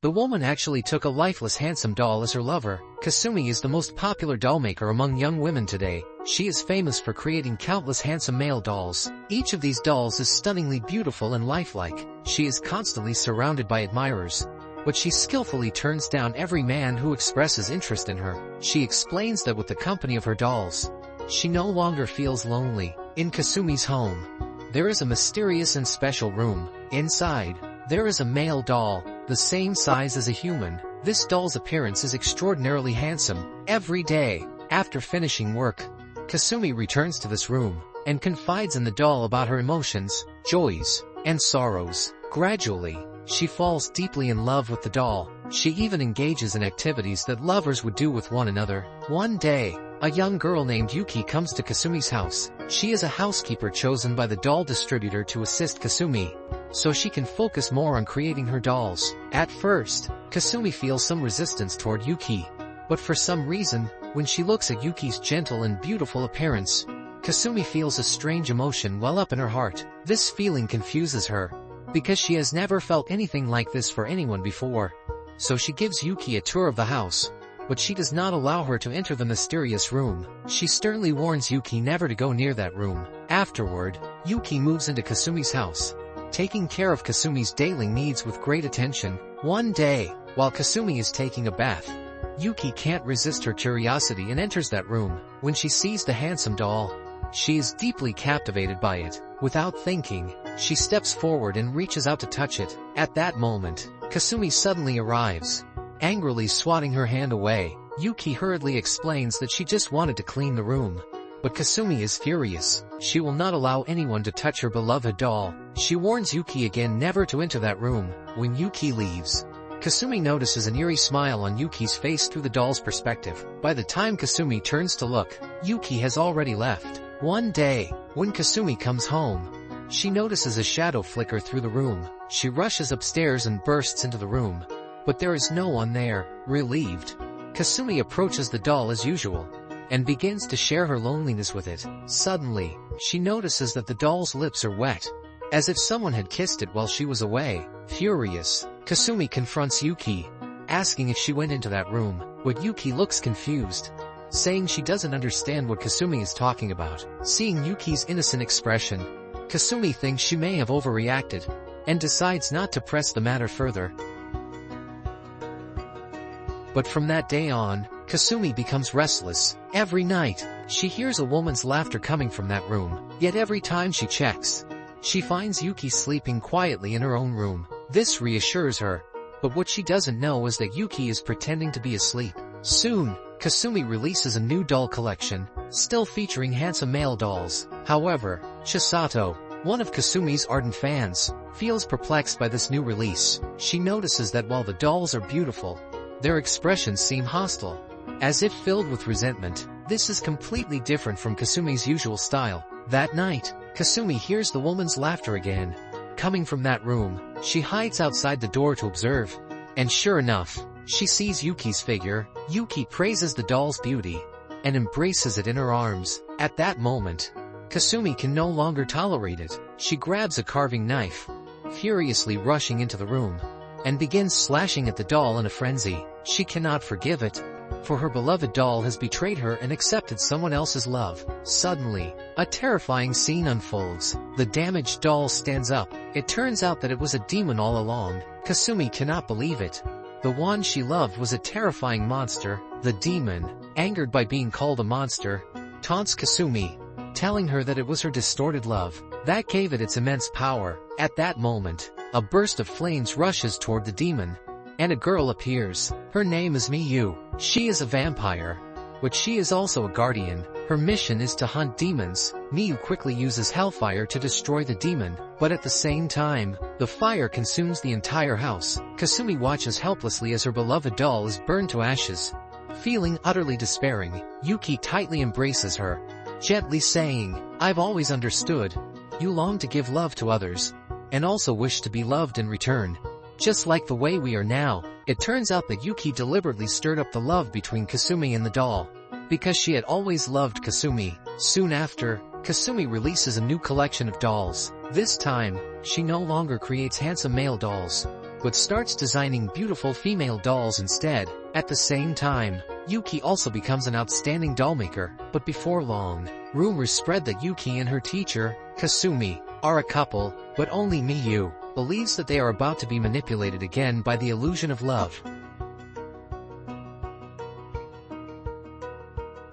The woman actually took a lifeless handsome doll as her lover. Kasumi is the most popular doll maker among young women today. She is famous for creating countless handsome male dolls. Each of these dolls is stunningly beautiful and lifelike. She is constantly surrounded by admirers, but she skillfully turns down every man who expresses interest in her. She explains that with the company of her dolls, she no longer feels lonely. In Kasumi's home, there is a mysterious and special room. Inside, there is a male doll, the same size as a human. This doll's appearance is extraordinarily handsome. Every day, after finishing work, Kasumi returns to this room and confides in the doll about her emotions, joys, and sorrows. Gradually, she falls deeply in love with the doll. She even engages in activities that lovers would do with one another. One day, a young girl named Yuki comes to Kasumi's house. She is a housekeeper chosen by the doll distributor to assist Kasumi, so she can focus more on creating her dolls. At first, Kasumi feels some resistance toward Yuki, but for some reason, when she looks at Yuki's gentle and beautiful appearance, Kasumi feels a strange emotion well up in her heart. This feeling confuses her, because she has never felt anything like this for anyone before. So she gives Yuki a tour of the house, but she does not allow her to enter the mysterious room. She sternly warns Yuki never to go near that room. Afterward, Yuki moves into Kasumi's house, taking care of Kasumi's daily needs with great attention. One day, while Kasumi is taking a bath, Yuki can't resist her curiosity and enters that room. When she sees the handsome doll, she is deeply captivated by it. Without thinking, she steps forward and reaches out to touch it. At that moment, Kasumi suddenly arrives, angrily swatting her hand away. Yuki hurriedly explains that she just wanted to clean the room, but Kasumi is furious. She will not allow anyone to touch her beloved doll. She warns Yuki again never to enter that room. When Yuki leaves, Kasumi notices an eerie smile on Yuki's face through the doll's perspective. By the time Kasumi turns to look, Yuki has already left. One day, when Kasumi comes home, she notices a shadow flicker through the room. She rushes upstairs and bursts into the room, but there is no one there. Relieved, Kasumi approaches the doll as usual and begins to share her loneliness with it. Suddenly, she notices that the doll's lips are wet, as if someone had kissed it while she was away. Furious, Kasumi confronts Yuki, asking if she went into that room, but Yuki looks confused, saying she doesn't understand what Kasumi is talking about. Seeing Yuki's innocent expression, Kasumi thinks she may have overreacted and decides not to press the matter further. But from that day on, Kasumi becomes restless. Every night, she hears a woman's laughter coming from that room. Yet every time she checks, she finds Yuki sleeping quietly in her own room. This reassures her, but what she doesn't know is that Yuki is pretending to be asleep. Soon, Kasumi releases a new doll collection, still featuring handsome male dolls. However, Chisato, one of Kasumi's ardent fans, feels perplexed by this new release. She notices that while the dolls are beautiful, their expressions seem hostile, as if filled with resentment. This is completely different from Kasumi's usual style. That night, Kasumi hears the woman's laughter again, coming from that room. She hides outside the door to observe, and sure enough, she sees Yuki's figure. Yuki praises the doll's beauty and embraces it in her arms. At that moment, Kasumi can no longer tolerate it. She grabs a carving knife, furiously rushing into the room, and begins slashing at the doll in a frenzy. She cannot forgive it, for her beloved doll has betrayed her and accepted someone else's love. Suddenly, a terrifying scene unfolds. The damaged doll stands up. It turns out that it was a demon all along. Kasumi cannot believe it. The one she loved was a terrifying monster. The demon, angered by being called a monster, taunts Kasumi, telling her that it was her distorted love that gave it its immense power. At that moment, a burst of flames rushes toward the demon, and a girl appears. Her name is Miyu. She is a vampire, but she is also a guardian. Her mission is to hunt demons. Miyu quickly uses hellfire to destroy the demon, but at the same time, the fire consumes the entire house. Kasumi watches helplessly as her beloved doll is burned to ashes. Feeling utterly despairing, Yuki tightly embraces her, gently saying, "I've always understood. You long to give love to others, and also wish to be loved in return, just like the way we are now." It turns out that Yuki deliberately stirred up the love between Kasumi and the doll, because she had always loved Kasumi. Soon after, Kasumi releases a new collection of dolls. This time, she no longer creates handsome male dolls, but starts designing beautiful female dolls instead. At the same time, Yuki also becomes an outstanding dollmaker, but before long, rumors spread that Yuki and her teacher, Kasumi, are a couple, but only Miyu believes that they are about to be manipulated again by the illusion of love.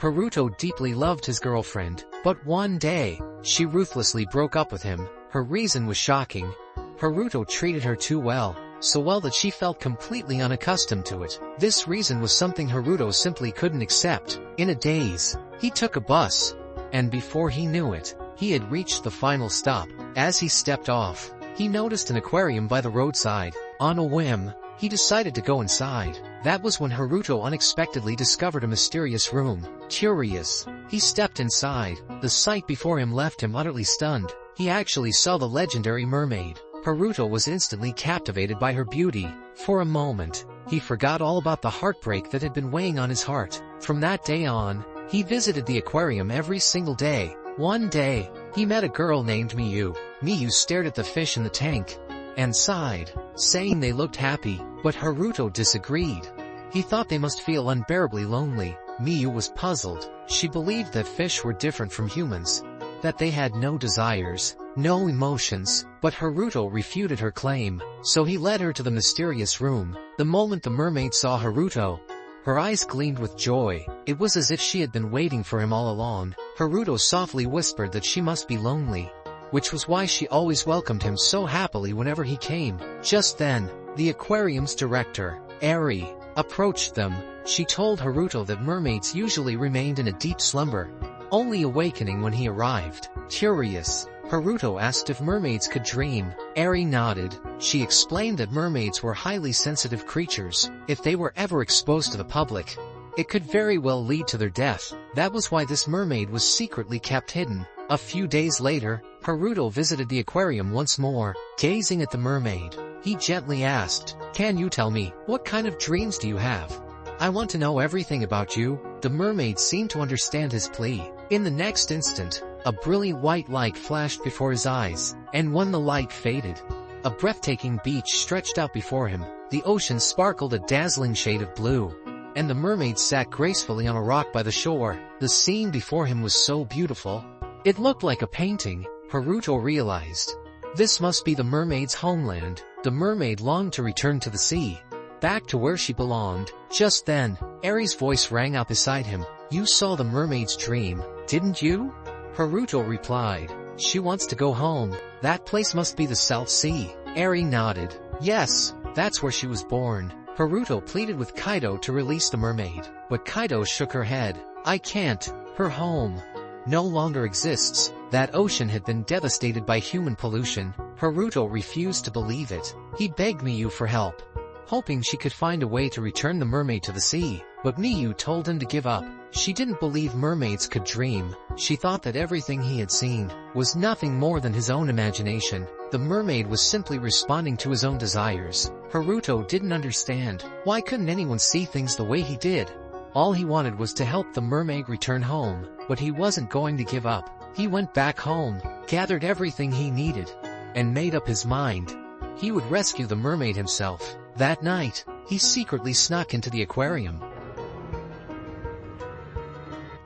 Haruto deeply loved his girlfriend, but one day, she ruthlessly broke up with him. Her reason was shocking. Haruto treated her too well, so well that she felt completely unaccustomed to it. This reason was something Haruto simply couldn't accept. In a daze, he took a bus, and before he knew it, he had reached the final stop. As he stepped off, he noticed an aquarium by the roadside. On a whim, he decided to go inside. That was when Haruto unexpectedly discovered a mysterious room. Curious, he stepped inside. The sight before him left him utterly stunned. He actually saw the legendary mermaid. Haruto was instantly captivated by her beauty. For a moment, he forgot all about the heartbreak that had been weighing on his heart. From that day on, he visited the aquarium every single day. One day, he met a girl named Miyu. Miyu stared at the fish in the tank and sighed, saying they looked happy, but Haruto disagreed. He thought they must feel unbearably lonely. Miyu was puzzled. She believed that fish were different from humans, that they had no desires, no emotions, but Haruto refuted her claim, so he led her to the mysterious room. The moment the mermaid saw Haruto, her eyes gleamed with joy. It was as if she had been waiting for him all along. Haruto softly whispered that she must be lonely, which was why she always welcomed him so happily whenever he came. Just then, the aquarium's director, Eri, approached them. She told Haruto that mermaids usually remained in a deep slumber, only awakening when he arrived. Curious, Haruto asked if mermaids could dream. Eri nodded. She explained that mermaids were highly sensitive creatures. If they were ever exposed to the public, it could very well lead to their death. That was why this mermaid was secretly kept hidden. A few days later, Haruto visited the aquarium once more. Gazing at the mermaid, he gently asked, "Can you tell me, what kind of dreams do you have? I want to know everything about you." The mermaid seemed to understand his plea. In the next instant, a brilliant white light flashed before his eyes, and when the light faded, a breathtaking beach stretched out before him. The ocean sparkled a dazzling shade of blue, and the mermaid sat gracefully on a rock by the shore. The scene before him was so beautiful, it looked like a painting. Haruto realized, this must be the mermaid's homeland. The mermaid longed to return to the sea, back to where she belonged. Just then, Eri's voice rang out beside him. "You saw the mermaid's dream, didn't you?" Haruto replied, "She wants to go home. That place must be the South Sea." Eri nodded. "Yes, that's where she was born." Haruto pleaded with Kaido to release the mermaid, but Kaido shook her head. "I can't. Her home no longer exists." That ocean had been devastated by human pollution. Haruto refused to believe it. He begged Miyu for help, hoping she could find a way to return the mermaid to the sea. But Miyu told him to give up. She didn't believe mermaids could dream. She thought that everything he had seen was nothing more than his own imagination. The mermaid was simply responding to his own desires. Haruto didn't understand. Why couldn't anyone see things the way he did? All he wanted was to help the mermaid return home, but he wasn't going to give up. He went back home, gathered everything he needed, and made up his mind. He would rescue the mermaid himself. That night, he secretly snuck into the aquarium.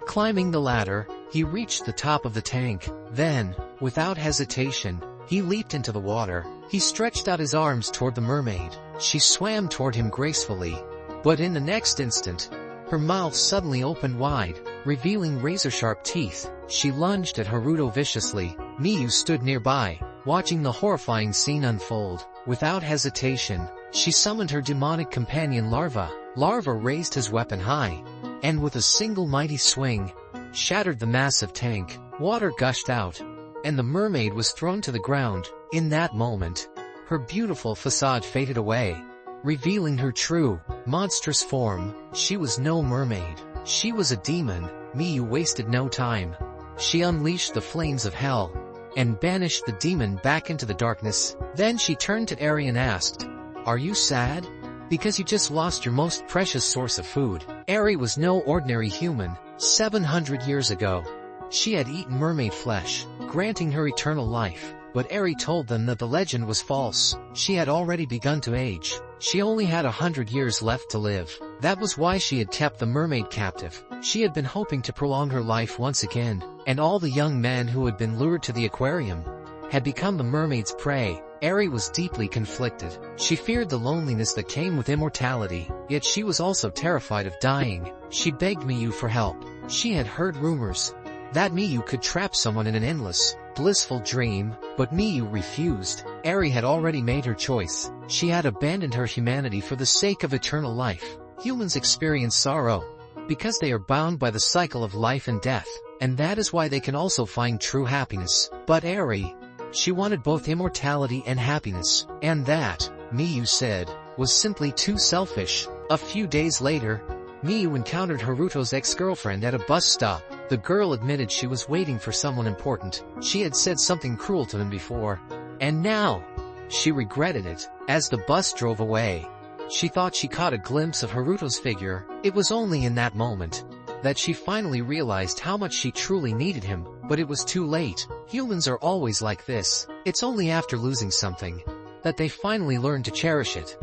Climbing the ladder, he reached the top of the tank. Then, without hesitation, he leaped into the water. He stretched out his arms toward the mermaid. She swam toward him gracefully, but in the next instant, her mouth suddenly opened wide, revealing razor-sharp teeth. She lunged at Haruto viciously. Miyu stood nearby, watching the horrifying scene unfold. Without hesitation, she summoned her demonic companion Larva. Larva raised his weapon high, and with a single mighty swing, shattered the massive tank. Water gushed out, and the mermaid was thrown to the ground. In that moment, her beautiful facade faded away, revealing her true, monstrous form. She was no mermaid. She was a demon. Miyu wasted no time. She unleashed the flames of hell, and banished the demon back into the darkness. Then she turned to Eri and asked, "Are you sad? Because you just lost your most precious source of food." Eri was no ordinary human. 700 years ago, she had eaten mermaid flesh, granting her eternal life. but Eri told them that the legend was false. She had already begun to age. She only had 100 years left to live. That was why she had kept the mermaid captive. She had been hoping to prolong her life once again, and all the young men who had been lured to the aquarium had become the mermaid's prey. Eri was deeply conflicted. She feared the loneliness that came with immortality, yet she was also terrified of dying. She begged Miyu for help. She had heard rumors that Miyu could trap someone in an endless, blissful dream, but Miyu refused. Eri had already made her choice. She had abandoned her humanity for the sake of eternal life. Humans experience sorrow because they are bound by the cycle of life and death, and that is why they can also find true happiness. But Eri, she wanted both immortality and happiness, and that, Miyu said, was simply too selfish. A few days later, Miyu encountered Haruto's ex-girlfriend at a bus stop. The girl admitted she was waiting for someone important. She had said something cruel to him before, and now she regretted it. As the bus drove away, she thought she caught a glimpse of Haruto's figure. It was only in that moment that she finally realized how much she truly needed him, but it was too late. Humans are always like this. It's only after losing something that they finally learn to cherish it.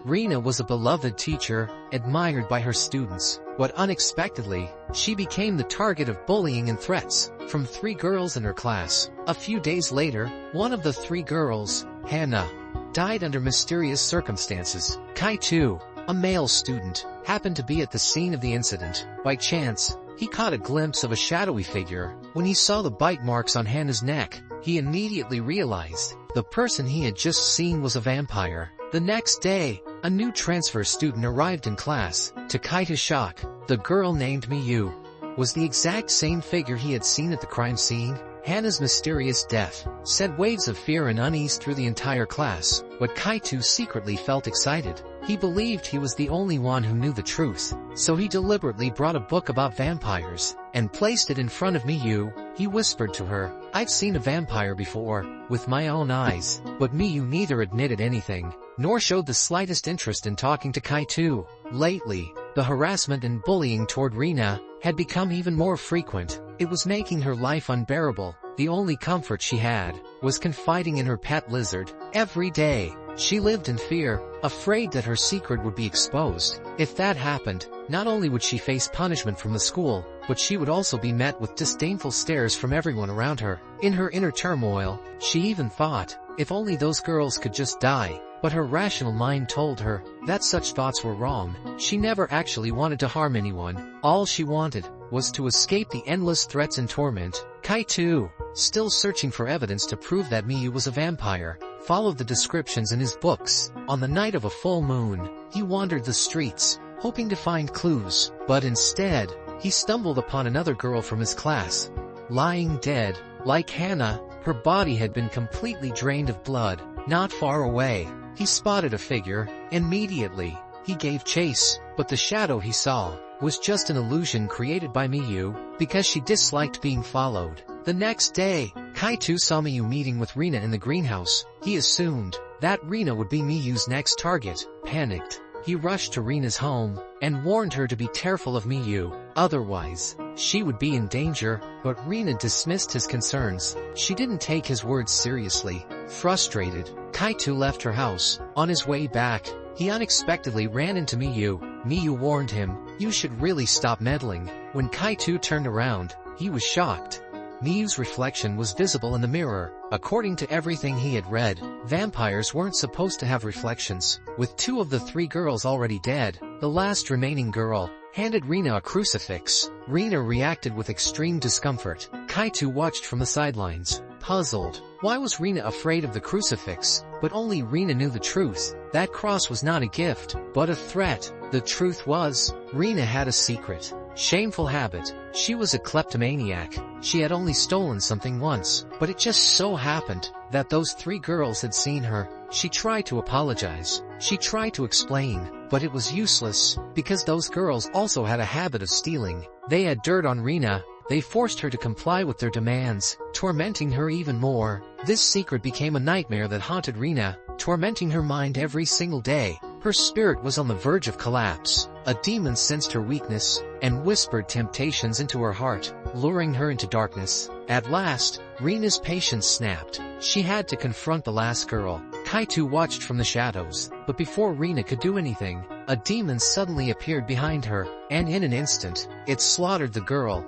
Rina was a beloved teacher, admired by her students, but unexpectedly, she became the target of bullying and threats from 3 girls in her class. A few days later, one of the 3 girls, Hannah, died under mysterious circumstances. Kaito, a male student, happened to be at the scene of the incident. By chance, he caught a glimpse of a shadowy figure. When he saw the bite marks on Hannah's neck, he immediately realized the person he had just seen was a vampire. The next day, a new transfer student arrived in class. To Kaito's shock, the girl named Miyu was the exact same figure he had seen at the crime scene. Hannah's mysterious death sent waves of fear and unease through the entire class, but Kaito secretly felt excited. He believed he was the only one who knew the truth, so he deliberately brought a book about vampires and placed it in front of Miyu. He whispered to her, "I've seen a vampire before, with my own eyes." But Miyu neither admitted anything, nor showed the slightest interest in talking to Kaito. Lately, the harassment and bullying toward Rina had become even more frequent. It was making her life unbearable. The only comfort she had was confiding in her pet lizard. Every day, she lived in fear, afraid that her secret would be exposed. If that happened, not only would she face punishment from the school, but she would also be met with disdainful stares from everyone around her. In her inner turmoil, she even thought, if only those girls could just die. But her rational mind told her that such thoughts were wrong. She never actually wanted to harm anyone. All she wanted was to escape the endless threats and torment. Kaito, still searching for evidence to prove that Miyu was a vampire, followed the descriptions in his books. On the night of a full moon, he wandered the streets, hoping to find clues, but instead, he stumbled upon another girl from his class, lying dead. Like Hannah, her body had been completely drained of blood. Not far away, he spotted a figure. Immediately, he gave chase, but the shadow he saw was just an illusion created by Miyu, because she disliked being followed. The next day, Kaito saw Miyu meeting with Rina in the greenhouse. He assumed that Rina would be Miyu's next target. Panicked, he rushed to Rina's home and warned her to be careful of Miyu, otherwise, she would be in danger. But Rina dismissed his concerns. She didn't take his words seriously. Frustrated, Kaito left her house. On his way back, he unexpectedly ran into Miyu. Miyu warned him, "You should really stop meddling." When Kaito turned around, he was shocked. Miyu's reflection was visible in the mirror. According to everything he had read, vampires weren't supposed to have reflections. With 2 of the 3 girls already dead, the last remaining girl handed Rina a crucifix. Rina reacted with extreme discomfort. Kaito watched from the sidelines, puzzled. Why was Rina afraid of the crucifix? But only Rina knew the truth. That cross was not a gift, but a threat. The truth was, Rina had a secret, shameful habit. She was a kleptomaniac. She had only stolen something once, but it just so happened that those 3 girls had seen her. She tried to apologize. She tried to explain, but it was useless, because those girls also had a habit of stealing. They had dirt on Rina. They forced her to comply with their demands, tormenting her even more. This secret became a nightmare that haunted Rina, tormenting her mind every single day. Her spirit was on the verge of collapse. A demon sensed her weakness and whispered temptations into her heart, luring her into darkness. At last, Rina's patience snapped. She had to confront the last girl. Kaito watched from the shadows, but before Rina could do anything, a demon suddenly appeared behind her, and in an instant, it slaughtered the girl.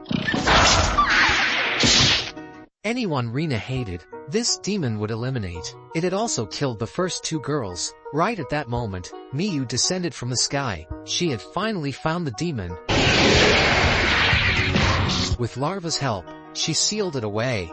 Anyone Rina hated, this demon would eliminate. It had also killed the first two girls. Right at that moment, Miyu descended from the sky. She had finally found the demon. With Larva's help, she sealed it away,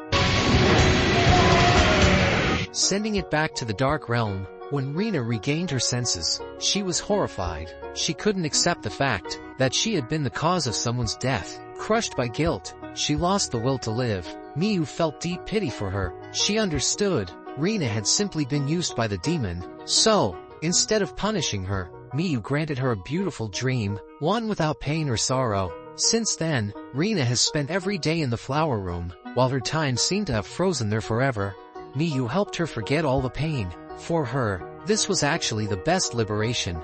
sending it back to the dark realm. When Rina regained her senses, she was horrified. She couldn't accept the fact that she had been the cause of someone's death. Crushed by guilt, she lost the will to live. Miyu felt deep pity for her. She understood. Rina had simply been used by the demon. So, instead of punishing her, Miyu granted her a beautiful dream, one without pain or sorrow. Since then, Rina has spent every day in the flower room, while her time seemed to have frozen there forever. Miyu helped her forget all the pain. For her, this was actually the best liberation.